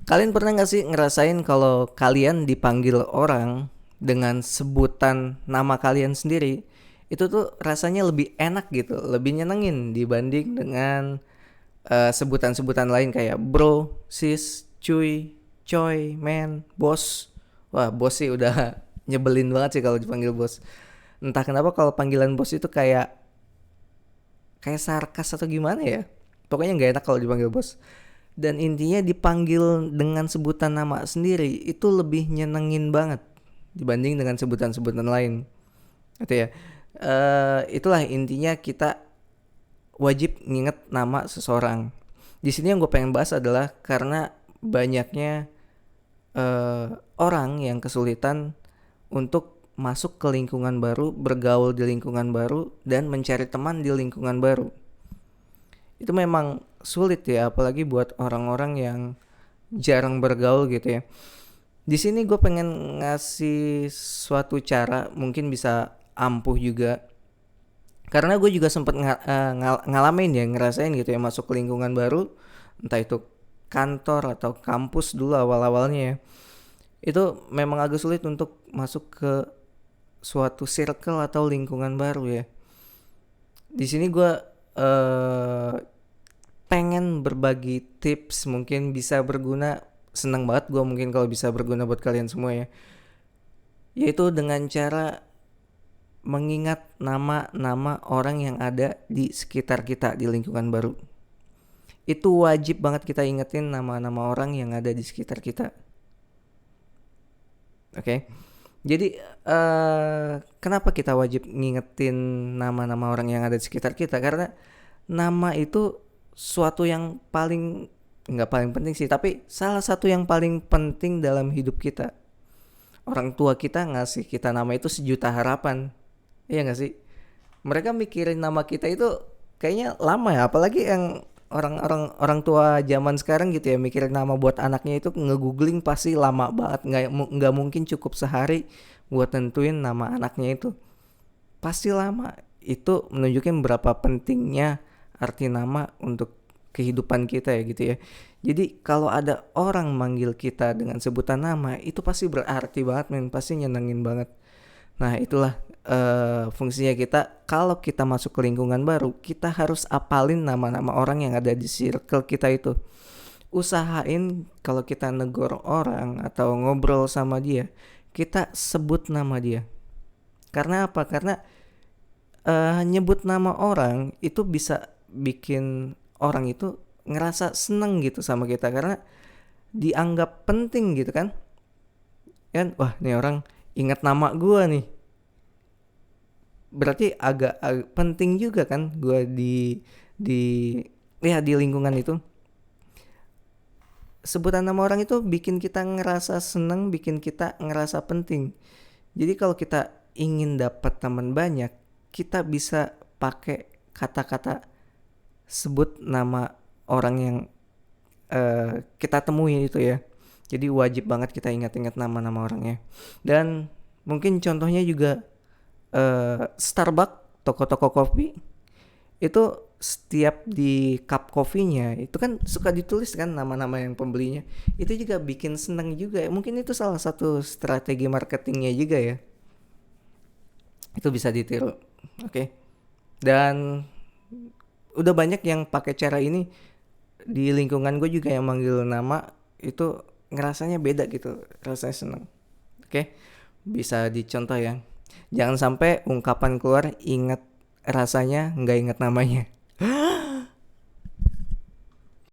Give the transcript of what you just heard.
Kalian pernah gak sih ngerasain kalau kalian dipanggil orang dengan sebutan nama kalian sendiri, itu tuh rasanya lebih enak gitu, lebih nyenengin dibanding dengan sebutan-sebutan lain kayak bro, sis, cuy, coy, man, bos. Wah, bos sih udah nyebelin banget sih kalau dipanggil bos. Entah kenapa kalau panggilan bos itu kayak kayak sarkas atau gimana ya. Pokoknya nggak enak kalau dipanggil bos. Dan intinya dipanggil dengan sebutan nama sendiri itu lebih nyenengin banget dibanding dengan sebutan-sebutan lain. Gitu ya. Itulah intinya kita wajib nginget nama seseorang. Di sini yang gue pengen bahas adalah karena banyaknya orang yang kesulitan untuk masuk ke lingkungan baru, bergaul di lingkungan baru, dan mencari teman di lingkungan baru. Itu memang sulit ya, apalagi buat orang-orang yang jarang bergaul gitu ya. Di sini gue pengen ngasih suatu cara, mungkin bisa ampuh juga. Karena gue juga sempet ngalamin ya, ngerasain gitu ya masuk ke lingkungan baru, entah itu kantor atau kampus dulu awal-awalnya ya. Itu memang agak sulit untuk masuk ke suatu circle atau lingkungan baru ya. Di sini gue eh pengen berbagi tips, mungkin bisa berguna. Senang banget gue mungkin kalau bisa berguna buat kalian semua ya. Yaitu dengan cara mengingat nama-nama orang yang ada di sekitar kita di lingkungan baru. Itu wajib banget kita ingetin nama-nama orang yang ada di sekitar kita. Oke. Jadi kenapa kita wajib ngingetin nama-nama orang yang ada di sekitar kita? Karena nama itu suatu yang paling, nggak paling penting sih, tapi salah satu yang paling penting dalam hidup kita. Orang tua kita ngasih kita nama itu sejuta harapan. Iya nggak sih? Mereka mikirin nama kita itu kayaknya lama ya, apalagi yang orang tua zaman sekarang gitu ya, mikirin nama buat anaknya itu ngegoogling pasti lama banget, nggak mungkin cukup sehari buat tentuin nama anaknya itu, pasti lama. Itu menunjukin berapa pentingnya arti nama untuk kehidupan kita ya gitu ya. Jadi kalau ada orang manggil kita dengan sebutan nama itu pasti berarti banget men, pasti nyenengin banget. Nah itulah fungsinya kita. Kalau kita masuk ke lingkungan baru, kita harus apalin nama-nama orang yang ada di circle kita itu. Usahain kalau kita negor orang atau ngobrol sama dia, kita sebut nama dia. Karena apa? Karena nyebut nama orang itu bisa bikin orang itu ngerasa seneng gitu sama kita, karena dianggap penting gitu kan. Wah nih orang ingat nama gue nih, berarti agak penting juga kan gue di ya di lingkungan itu. Sebutan nama orang itu bikin kita ngerasa seneng, bikin kita ngerasa penting. Jadi kalau kita ingin dapat teman banyak, kita bisa pakai kata-kata sebut nama orang yang kita temui itu ya. Jadi wajib banget kita ingat-ingat nama-nama orangnya. Dan mungkin contohnya juga Starbucks, toko-toko kopi itu setiap di cup kopinya itu kan suka ditulis kan nama-nama yang pembelinya. Itu juga bikin seneng juga. Mungkin itu salah satu strategi marketingnya juga ya. Itu bisa ditiru. Oke. Dan udah banyak yang pakai cara ini. Di lingkungan gue juga yang manggil nama itu ngerasanya beda gitu, rasanya seneng. Oke, bisa dicontoh ya. Jangan sampai ungkapan keluar ingat rasanya nggak ingat namanya.